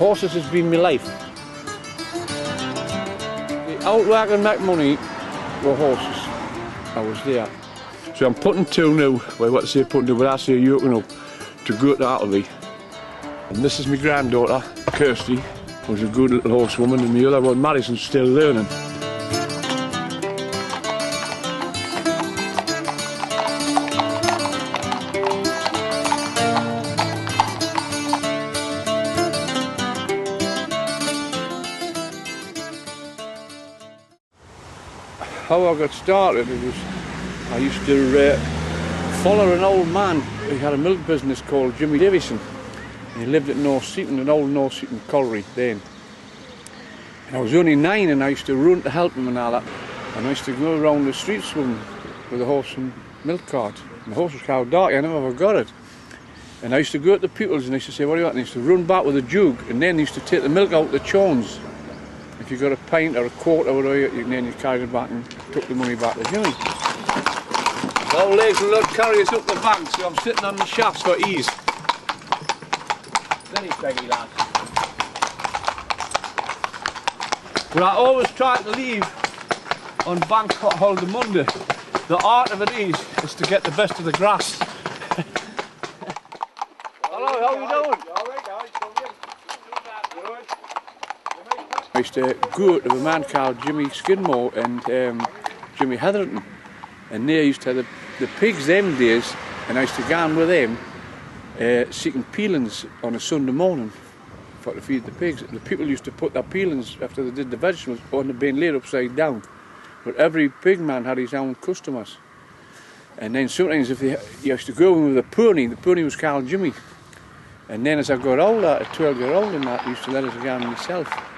Horses has been my life. The outwork and make money were horses. I was there. So I'm putting two now, well what I say putting two, but I say yoking up to go to Appleby. And this is my granddaughter, Kirsty, who's a good little horsewoman, and my other one, Madison's still learning. How I got started, I used to follow an old man. He had a milk business called Jimmy Davison. He lived at North Seaton, an old North Seaton colliery then. And I was only 9 and I used to run to help him and all that. And I used to go around the streets with a horse and milk cart. And the horse was cow dark, I never forgot it. And I used to go to the people's and I used to say, what do you want? And I used to run back with a jug, and then they used to take the milk out of the chawns. If you got a pint or a quart or whatever, then you carried it back and took the money back to Jimmy. The old legs will not carry us up the bank, so I'm sitting on the shafts for ease. Then he's baggy lad. But I always try to leave on bank holiday Monday. The art of it is to get the best of the grass. Hello, how you doing? I used to go to a man called Jimmy Skidmore and Jimmy Heatherton, and they used to have the pigs them days, and I used to go on with them seeking peelings on a Sunday morning to feed the pigs. The people used to put their peelings after they did the vegetables on the bin laid upside down, but every pig man had his own customers. And then sometimes if you used to go in with the pony was called Jimmy. And then as I got older, at 12-year-old and that, I used to let us go on myself.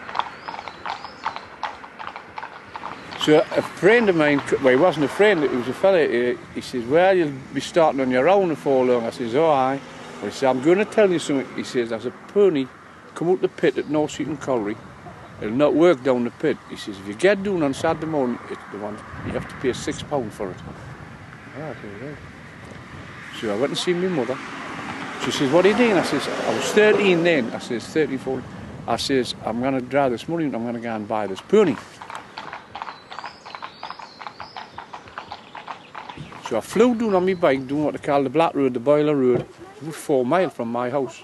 So a friend of mine, well he wasn't a friend, it was a fella, he says, well you'll be starting on your own before long. I says, oh aye. Well, he said, I'm going to tell you something. He says, there's a pony come out the pit at North Seaton Colliery. It'll not work down the pit. He says, if you get down on Saturday morning, it's the one, you have to pay £6 for it. Oh, okay. So I went and see my mother. She says, what are you doing? I says, I was 13 then. I says, 34. I says, I'm going to drive this money and I'm going to go and buy this pony. So I flew down on my bike, doing what they call the Black Road, the Boiler Road. It was 4 miles from my house.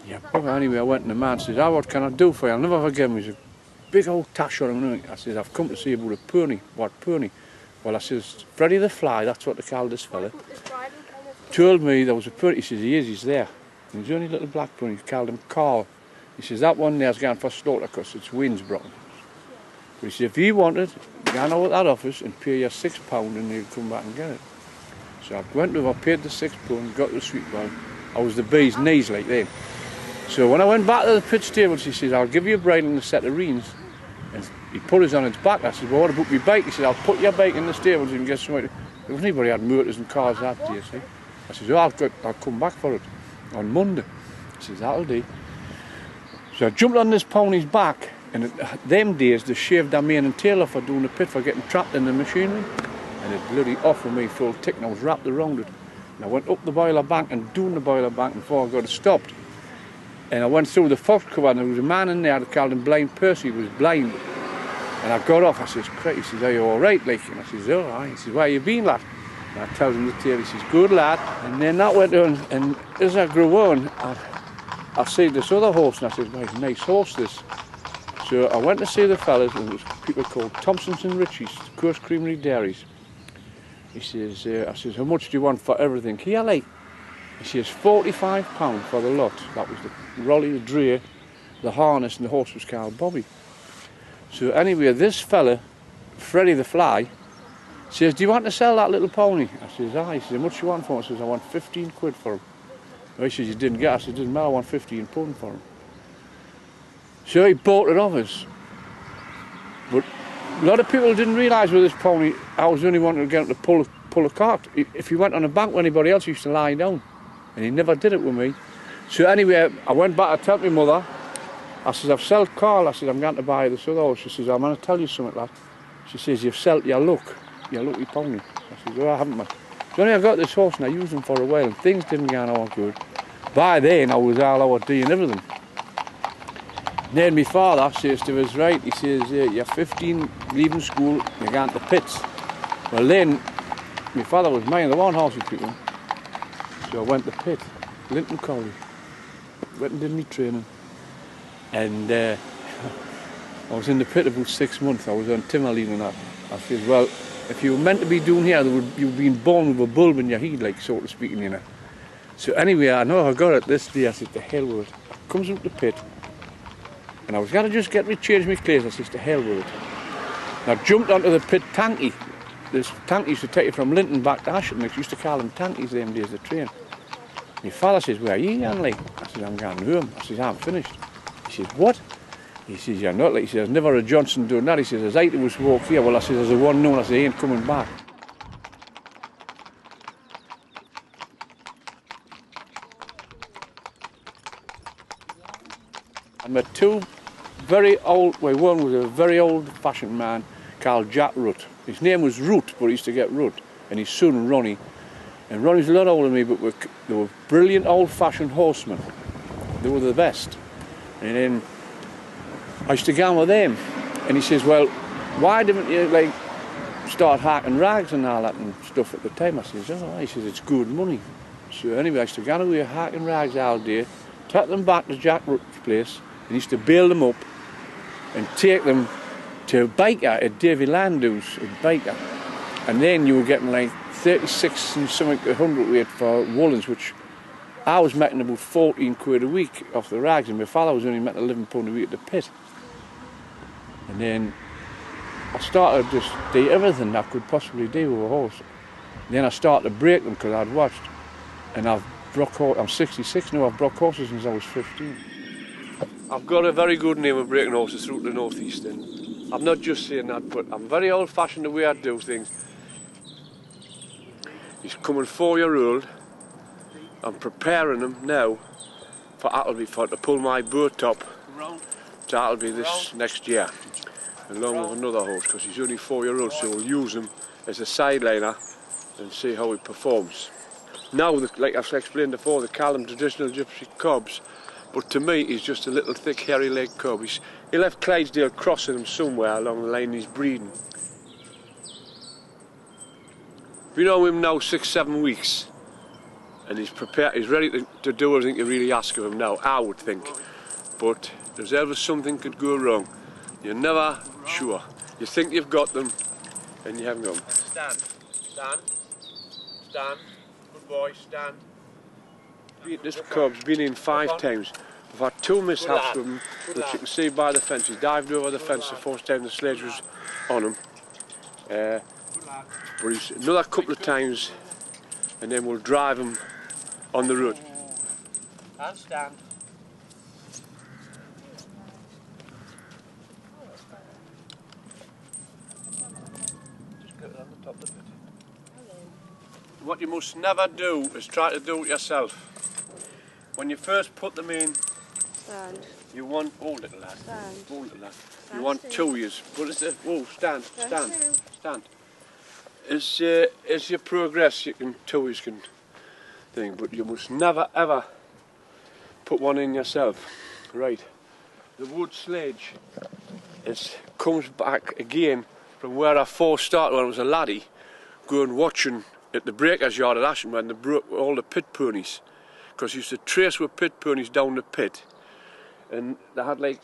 Yeah, but anyway, I went and the man says, what can I do for you? I'll never forget him. He's a big old tash on him. I says, I've come to see about a pony. What pony? Well, I says, Freddie the Fly, that's what they call this fella. Told me there was a pony. He says, he's there. And he's only a little black pony. He called him Carl. He says, that one there's going for slaughter because it's wind's broken. But he said, if you wanted, go out at that office and pay your £6 and you'll come back and get it. So I went to him, I paid the £6, got the sweet one. I was the bee's knees like then. So when I went back to the pit stables, he says, I'll give you a bridle and a set of reins. And he put us on its back. I said, well, what about my bike? He said, I'll put your bike in the stables and get somebody. There was anybody had motors and cars that day, see. I said, oh, I'll come back for it on Monday. He says, that'll do. So I jumped on this pony's back. And them days they shaved their mane and tail off for doing the pit for getting trapped in the machinery, and it bloody offered me full tick and I was wrapped around it. And I went up the boiler bank and down the boiler bank before I got it stopped. And I went through the fox cover and there was a man in there that called him Blind Percy, he was blind. And I got off, I says, Craig, he says, are you alright? Like, and I says, oh aye. He says, where you been, lad? And I tells him the tale, he says, good lad. And then that went on, and as I grew on, I see this other horse and I says, well, nice horse this. So I went to see the fellas, and it was people called Thompson's and Ritchie's, Course Creamery Dairies. He says, I says, how much do you want for everything? Here, like, he says, £45 for the lot. That was the rolly, the dray, the harness, and the horse was called Bobby. So anyway, this fella, Freddie the Fly, says, do you want to sell that little pony? I says, aye. He says, how much do you want for him? I says, I want 15 quid for him. He says, you didn't get it. I said, it doesn't matter, I want 15 pound for him. So he bought it off us. But a lot of people didn't realise with this pony, I was the only one to get him to pull a cart. If he went on a bank with anybody else, he used to lie down. And he never did it with me. So anyway, I went back to tell my mother. I says, I've sold Carl. I said, I'm going to buy this other horse. She says, I'm going to tell you something, lad. She says, you've sold your lucky pony. I says, oh, I haven't, man. So only I got this horse and I used him for a while and things didn't go on all good. By then, I was all over D and everything. Then my father says to us, right, he says, you're 15, leaving school, you're going to the pits. Well then, my father was mine, the one horsey people. So I went to pit, Linton College. Went and did my training. And I was in the pit about 6 months. I was on timber leave and that. I said, well, if you were meant to be doing here, you've been born with a bulb in your head, like, so to speak, you know. So anyway, I know I got it this day. I said, to hell with it. Comes up the pit. And I was going to just change my clothes. I said, to hell with it. And I jumped onto the pit tanky. This tank used to take you from Linton back to Ashton. They used to call them tankies them days, the train. My father says, where are you going, like? I said, I'm going home. I says, I'm finished. He says, what? He says, you're not, like. He says, there's never a Johnson doing that. He says, there's 8 of us walk here. Well, I says, there's a one known. I said, he ain't coming back. I met two very old, well, one was a very old-fashioned man called Jack Rutt. His name was Root, but he used to get Rutt, and his son Ronnie. And Ronnie's a lot older than me, but they were brilliant old-fashioned horsemen. They were the best. And then I used to go on with them, and he says, well, why didn't you, like, start hacking rags and all that and stuff at the time? I says, oh, he says, it's good money. So anyway, I used to go away hacking rags all day, take them back to Jack Rutt's place, and he used to bail them up and take them to Baker at Davy Landau's at Baker. And then you were getting like 36 and something 100 weight for woolens, which I was making about 14 quid a week off the rags, and my father was only making £11 a week at the pit. And then I started just do everything I could possibly do with a horse. And then I started to break them because I'd watched, and I'm 66 now, I've broke horses since I was 15. I've got a very good name of breaking horses through the northeast, and I'm not just saying that, but I'm very old-fashioned the way I do things. He's coming 4-year-old. I'm preparing him now for Appleby to pull my boat top to Appleby this next year, along with another horse, because he's only 4-year-old, so we'll use him as a sideliner and see how he performs. Now, like I've explained before, they call him traditional gypsy cobs, but to me he's just a little thick hairy leg cob. He'll have Clydesdale crossing him somewhere along the line he's breeding. We know him now 6-7 weeks, and he's prepared, he's ready to do everything you really ask of him now, I would think. But there's ever something could go wrong. You're never sure. You think you've got them, and you haven't got them. Stand, stand, stand, good boy, stand. This cob's been in 5 times. We've had 2 mishaps with him, which you can see by the fence. He dived over the fence the first time the sledge was on him. But he's another couple of times, and then we'll drive him on the road. And stand. Just get it on the top of it. What you must never do is try to do it yourself. When you first put them in, stand. You want, hold it, lad. Stand. Hold it, lad. Stand. You want 2 years. What is it? Whoa, stand, stand, stand. As you progress, you can 2 years can thing, but you must never ever put one in yourself. Right. The wood sledge comes back again from where I first started when I was a laddie, going watching at the breakers yard at Ashton when they broke all the pit ponies. Because you used to trace with pit ponies down the pit, and they had like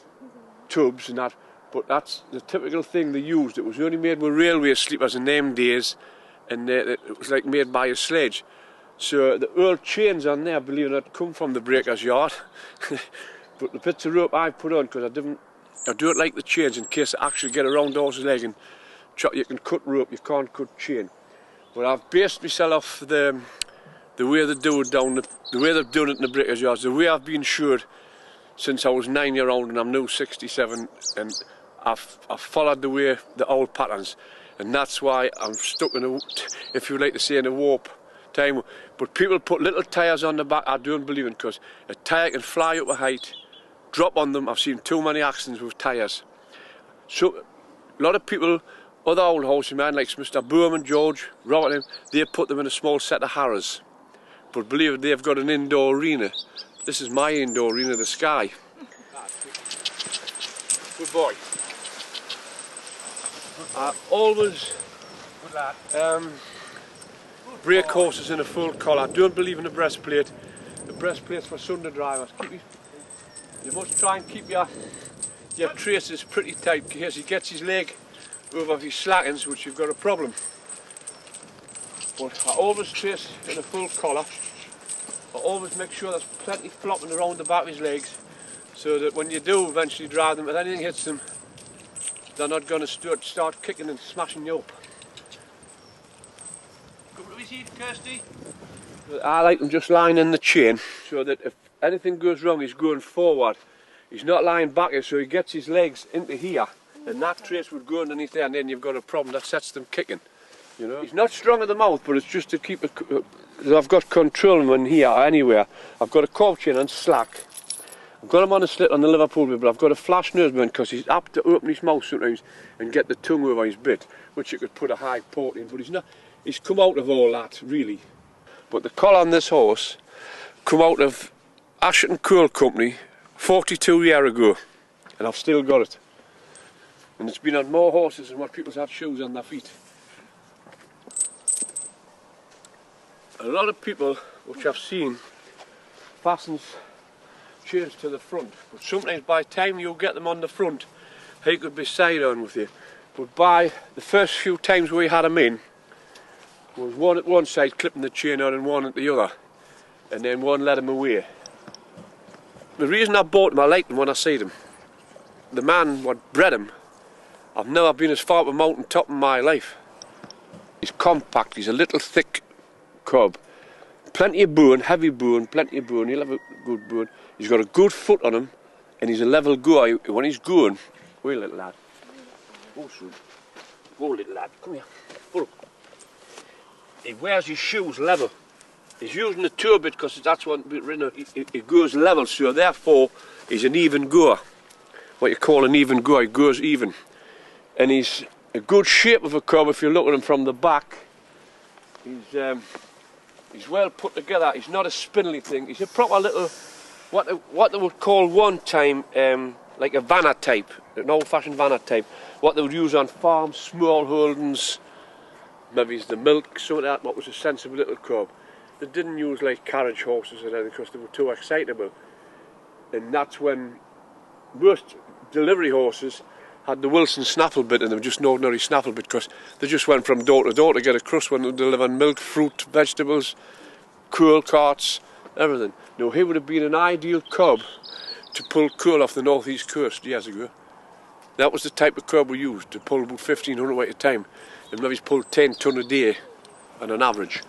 tubs and that, but that's the typical thing they used. It was only made with railway sleepers in them days, and it was like made by a sledge. So the old chains on there, believe it or not, come from the breaker's yard. But the bits of rope I put on, because I don't like the chains in case I actually get around the horse's leg and you can cut rope, you can't cut chain. But I've based myself off the way they do it the way they've done it in the breakers yards, the way I've been shod since I was 9-year-old, and I'm now 67, and I've followed the old patterns, and that's why I'm stuck in a, if you like to say, in a warp time. But people put little tyres on the back. I don't believe it, because a tyre can fly up a height, drop on them. I've seen too many accidents with tyres. So a lot of people, other old horsemen like Mr. Bowman, George, Robert, they put them in a small set of harrows. But believe it, they've got an indoor arena. This is my indoor arena, the Sky. Good boy. I always break horses in a full collar. I don't believe in a breastplate. The breastplate's for Sunday drivers. You must try and keep your traces pretty tight in case he gets his leg over his slackens, which you've got a problem. But I always trace in a full collar. I always make sure there's plenty flopping around the back of his legs, so that when you do eventually drive them, if anything hits them, they're not going to start kicking and smashing you up. Come to his heat, Kirsty. I like them just lying in the chain, so that if anything goes wrong, he's going forward. He's not lying back here, so he gets his legs into here, and that trace would go underneath there, and then you've got a problem that sets them kicking. You know, he's not strong at the mouth, but it's just to keep it. I've got control when here or anywhere. I've got a curb chain and slack. I've got him on a slit on the Liverpool bit, but I've got a flash nurseman because he's apt to open his mouth sometimes and get the tongue over his bit, which you could put a high port in, but he's not. He's come out of all that, really. But the collar on this horse come out of Ashton Coal Company 42 years ago, and I've still got it. And it's been on more horses than what people's had shoes on their feet. A lot of people, which I've seen, fastens chains to the front, but sometimes by the time you get them on the front, he could be side on with you. But by the first few times we had him in, there was one at one side clipping the chain on and one at the other, and then one led him away. The reason I bought him, I liked him when I seen him. The man what bred him, I've never been as far up a mountain top in my life. He's compact, he's a little thick cub. Plenty of bone, heavy bone, plenty of bone, he'll have a good bone. He's got a good foot on him, and he's a level goer. When he's going, wait little lad. Oh son. Oh little lad, come here. Pull. He wears his shoes level. He's using the toe bit because that's what it goes level, so therefore he's an even goer. What you call an even goer, he goes even. And he's a good shape of a cub if you look at him from the back. He's well put together. He's not a spindly thing. He's a proper little, what they would call one time like a vanner type, an old-fashioned vanner type. What they would use on farms, small holdings, maybe it's the milk, some of that. What was a sensible little cub. They didn't use like carriage horses or anything because they were too excitable. And that's when most delivery horses had the Wilson snaffle bit in them, just an ordinary snaffle bit, because they just went from door to door to get a crust when they were delivering milk, fruit, vegetables, coal carts, everything. Now he would have been an ideal cub to pull coal off the northeast coast years ago. That was the type of cub we used, to pull about 1,500 weight at a time, and maybe pull 10 tonne a day on an average.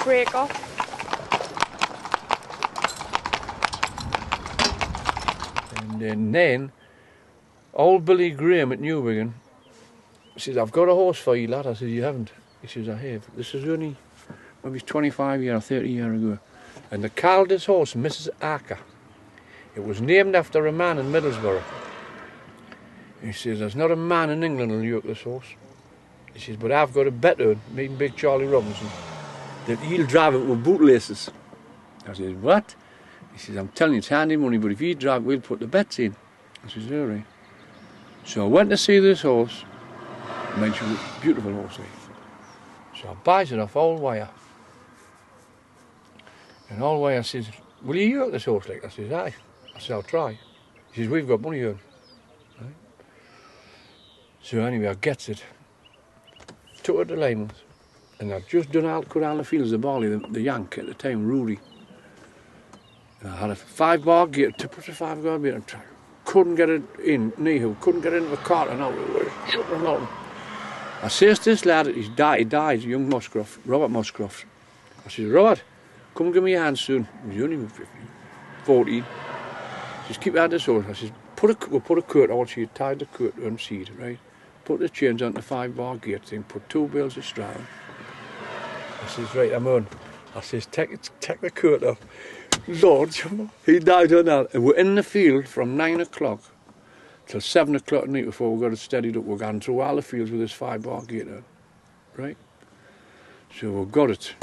Break off. And then old Billy Graham at Newcastle says, I've got a horse for you, lad. I said, you haven't? He says, I have. This is only maybe 25 years or 30 years ago. And they called this horse Mrs. Archer. It was named after a man in Middlesbrough. He says, there's not a man in England who'll yoke this horse. He says, but I've got a better, meeting Big Charlie Robinson, that he'll drive it with bootlaces. I says, what? He says, I'm telling you, it's handy money, but if you drive, we'll put the bets in. I says, all right. So I went to see this horse. I mentioned a beautiful horse. So I buys it off Old Wire. And Old Wire says, will you yoke this horse like? I says, aye. I said, I'll try. He says, we've got money on. Right? So anyway, I gets it. Took it to Lymouth. And I'd just done cut all the fields of barley, the yank at the time, Rudy. And I had a 5-bar gate, to put a 5-bar gate, and couldn't get it in, Nehu, couldn't get into the cart, and I was shooting out. I says to this lad, he died, young Muscroft, Robert Muscroft. I says, Robert, come give me your hand soon. He was only 15, 14. He says, keep out this horse. I says, we'll put a coat on, so you tied the coat on seat, right? Put the chains on the 5-bar gate thing, put 2 bales of straw on. I says, right, I'm on. I says, take the coat off. Lord, he died on that. And we're in the field from 9 o'clock till 7 o'clock at night before we got it steadied up. We're going through all the fields with this 5-bar gate on, right? So we got it.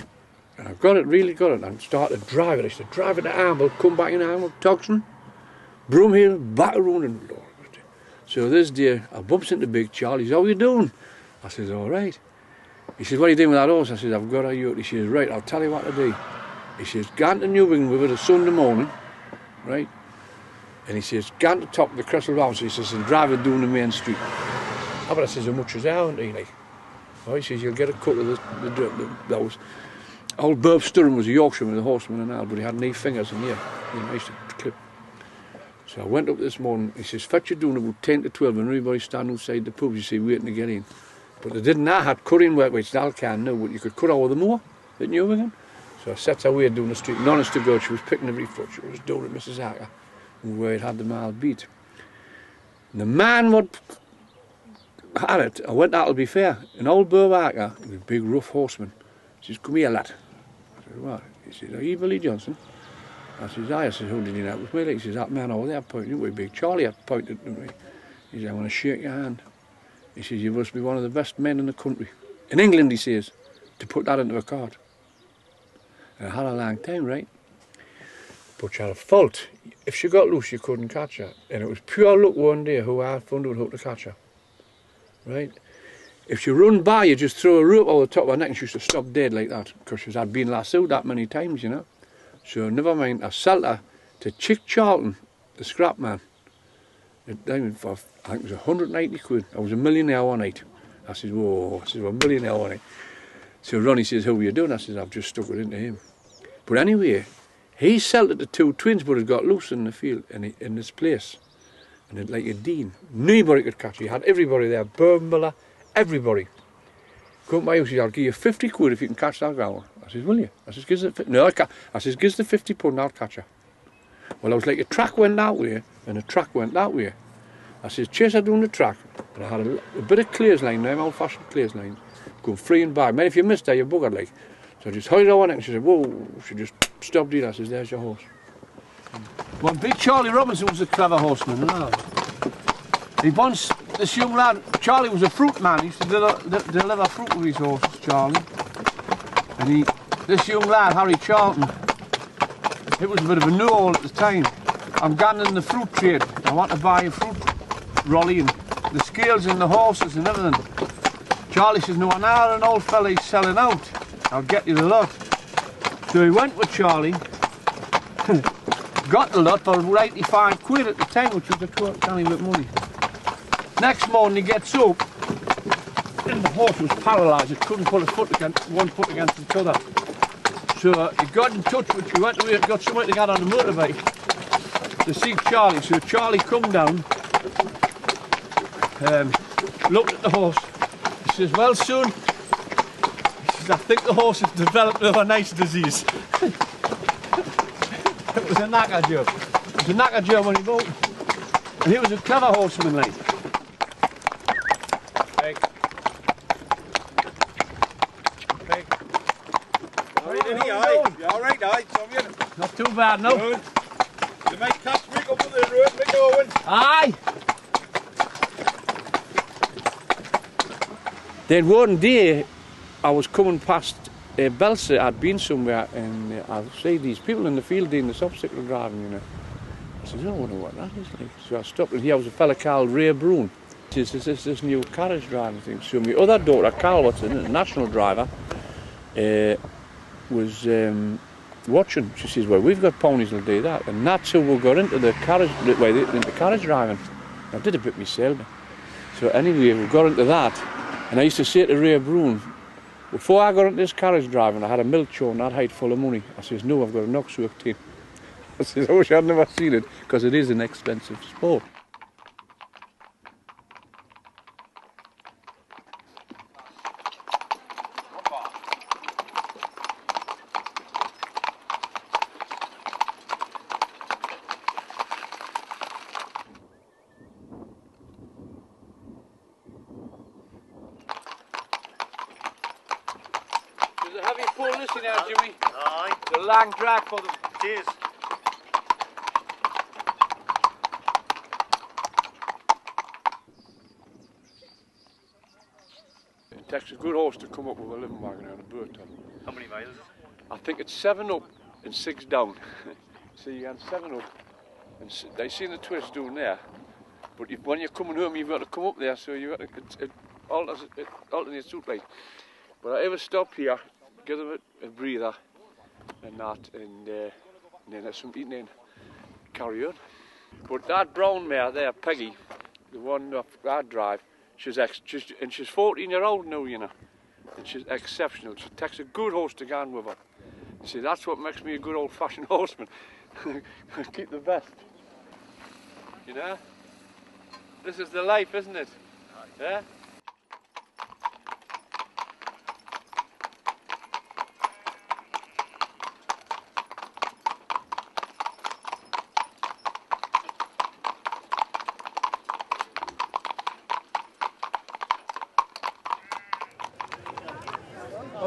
And I got it, really got it. And started driving. I used to drive it to Armel, come back in Armel, Toxon, Broomhill, back around, and Lord. So this day, I bumps into Big Charlie. He says, how are you doing? I says, all right. He says, what are you doing with that horse? I says, I've got a yoke. He says, right, I'll tell you what to do. He says, go on to Newcastle with it a Sunday morning, right? And he says, go on to the top of the Crystal House. He says, and drive it down the main street. Oh, but I says, how much is that, aren't he? Like, oh, he says, you'll get a cut of those. Old Burb Sturron was a Yorkshireman with a horseman and all, but he had 9 fingers in here. You know, I used to clip. So I went up this morning. He says, fetch you doing about 10 to 12, and everybody standing outside the pub, you see, waiting to get in. But they didn't. I had cutting work, which Al can know, but you could cut over the moor at Newcastle. So I set away doing the street. And honest to God, she was picking every foot. She was doing it, Mrs. Acker, where it had the mile beat. And the man what had it, I went to Appleby Fair. An old Burb Acker, with a big rough horseman. He says, come here, lad. I said, what? He says, are you Billy Johnson? I says, aye. I says, who did you know with me? He says, that man over there pointed at me, Big Charlie had pointed at me. He says, I want to shake your hand. He says, you must be one of the best men in the country. In England, he says, to put that into a cart. And I had a long time, right? But she had a fault. If she got loose, you couldn't catch her. And it was pure luck one day who I found out how to catch her. Right? If she run by, you just throw a rope over the top of her neck and she used to stop dead like that. Because she had been lassoed that many times, you know. So never mind, I sold her to Chick Charlton, the scrap man. For, I think it was 180 quid. I was a millionaire one night. I said, whoa, I said, well, a millionaire one night. So Ronnie says, how are you doing? I said, I've just stuck it into him. But anyway, he sold it to 2 twins, but it got loose in the field, in this place. And it like a dean. Nobody could catch it. He had everybody there, Burmilla, everybody. Come to my house, he said, I'll give you 50 quid if you can catch that girl. I says, will you? I says, gives it, no, I can't. I says, gives the 50 pound, I'll catch her. Well, I was like, a track went that way, and a track went that way. I says, chase her down the track, and I had a bit of clears line, them old-fashioned clears lines, going free and by. Man, if you missed her, you're buggered like. So I just hurried over and she said, whoa, she just stopped it. I says, there's your horse. Well, Big Charlie Robinson was a clever horseman, you know. He once, this young lad, Charlie was a fruit man. He used to deliver fruit with his horses, Charlie. And this young lad, Harry Charlton, it was a bit of a know-all at the time. I'm going in the fruit trade. I want to buy a fruit rolly and the scales and the horses and everything. Charlie says, no, now an old fella is selling out. I'll get you the lot. So he went with Charlie, got the lot for 85 quid at the time, which was a tiny bit of money. Next morning he gets up, and the horse was paralysed. It couldn't put one foot against each other. So he got in touch with, he went away and got somewhere to get on the motorbike to see Charlie. So Charlie come down, looked at the horse. He says, well, son, he says, I think the horse has developed a nice disease. It was a knacker job. It was a knacker job when he bought him. And he was a clever horseman, like. Not too bad, no. Good. You might catch me up the road, Mick Owen. Aye. Then one day, I was coming past Belsa. I'd been somewhere, and I see these people in the field doing this obstacle driving, you know. I said, I don't wonder what that is like. So I stopped, and here was a fella called Ray Broon. He says, this new carriage driving thing. So my other daughter, Carl Watson, a national driver, was watching. She says, well, we've got ponies that'll do that. And that's how we got into the carriage driving. I did a bit myself. So anyway, we got into that. And I used to say to Ray Broon, before I got into this carriage driving, I had a milk churn that height full of money. I says, no, I've got a knock-soak tin. I says, I wish I'd never seen it, because it is an expensive sport. Have you pulled Honestly now, Jimmy. Aye. It's a long drag for them. Cheers. It takes a good horse to come up with a living wagon on a bird top. How many miles is it? I think it's 7 up and 6 down. So you got 7 up, and they seen the twist doing there. But when you're coming home, you've got to come up there, so you got to, it alternates out like. But I ever stop here, give them a breather, and that, and then have some eating in, carry on. But that brown mare there, Peggy, the one that I drive, she's 14-year-old now, you know, and she's exceptional. She takes a good horse to go on with her. See, that's what makes me a good old-fashioned horseman. Keep the best. You know? This is the life, isn't it? Yeah?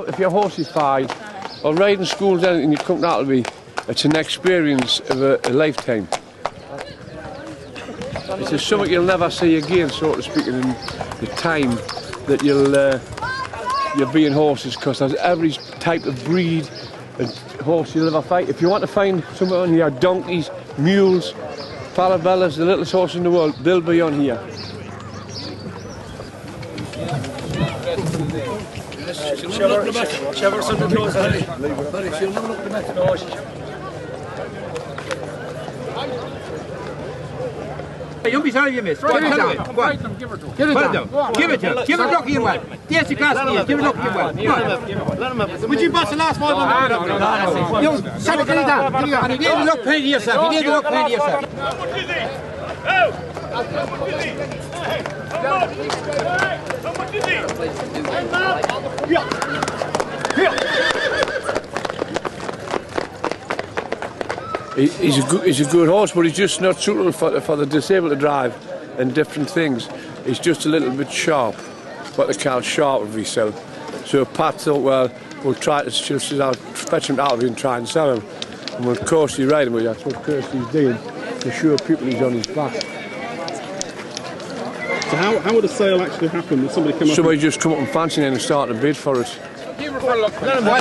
If your horse is 5, or riding school's anything, you come to Appleby, it's an experience of a lifetime. It's just something you'll never see again, so to speak, in the time that you'll be in horses, because there's every type of breed and horse you'll ever fight. If you want to find somewhere on here, donkeys, mules, parabellas, the littlest horse in the world, they'll be on here. You'll be sorry you missed. Give it down. Go on. Give it down. Give it to him. Give it a look you well. Yes, you can't. Give it a look you well. Let him up. Would you bust the last 5 on? You shut it down. And you need to look plenty to yourself. You need to look plenty to yourself. He's a good horse, but he's just not suitable for the disabled to drive and different things. He's just a little bit sharp, what they call sharp of himself. So Pat thought, well, we'll try to fetch him out of him and try and sell him. And of course he ride him, but that's what Kirsty's doing, to show people he's on his back. So how would a sale actually happen? Would somebody just come up and fancy him and start a bid for it. Give it for a look. Set him. Get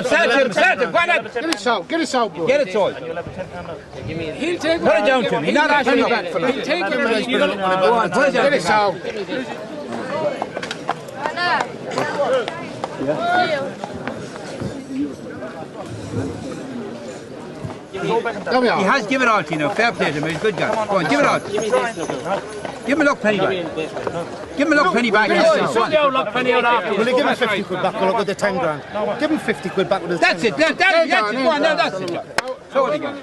it out, bro. Get it sold. He'll take it. Put it down to him. He's not asking you back for it. He'll take it. Go on, put it down. Get it out. He has given out, you know. Fair play to him. He's a good guy. Go on, give it out. Give him a look penny back. Give him a look penny back. Will he give him 50 quid back or look at the 10 grand? Give him 50 quid back with the 10 That's it. That's it. Go on, that's it. So what he got?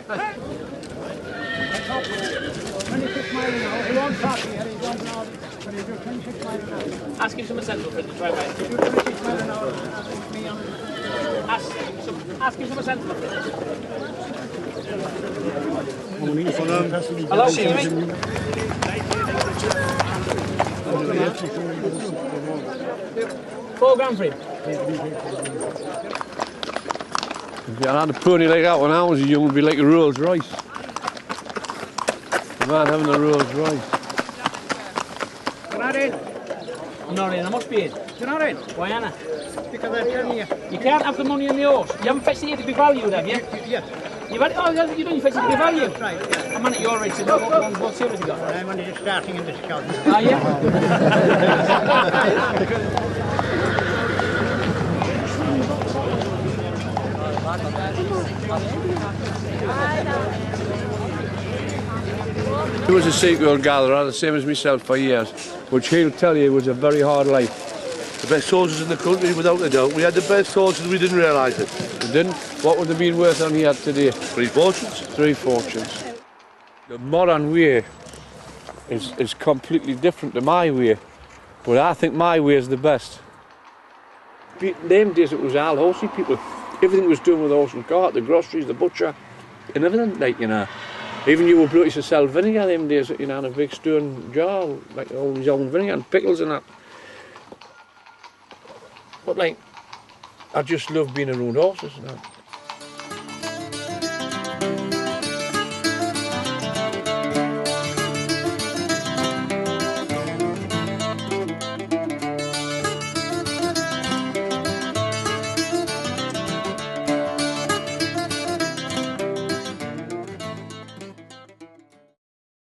Ask him some essential for the drive. Ask him some essential for it. Hello, Jimmy. £4 for him. If you had a pony like that when I was young, it would be like a Rolls Royce. The man having a Rolls Royce. You're not in. I'm not in, I must be in. You're not in? Why, Anna? Because I'm telling you. You can't have the money on the horse. You haven't fetched it here to be valued, have you? Yeah. You've had it, oh, you don't fetch it to be valued? Right, yeah. I'm on at your rate, so what sale have you got? I'm only just starting in this count. Are you? He was a secret gatherer, the same as myself for years, which he'll tell you was a very hard life. The best horses in the country, without a doubt. We had the best horses, we didn't realise it. We didn't? What would they be worth on here today? 3 fortunes. 3 fortunes. The modern way is completely different to my way, but I think my way is the best. Them days it was all horsey people. Everything was done with horse and cart, the groceries, the butcher, and everything, like, you know. Even you were bloody to sell vinegar them days, you know, in a big stone jar, like all his own vinegar and pickles and that. But like, I just love being around horses and that.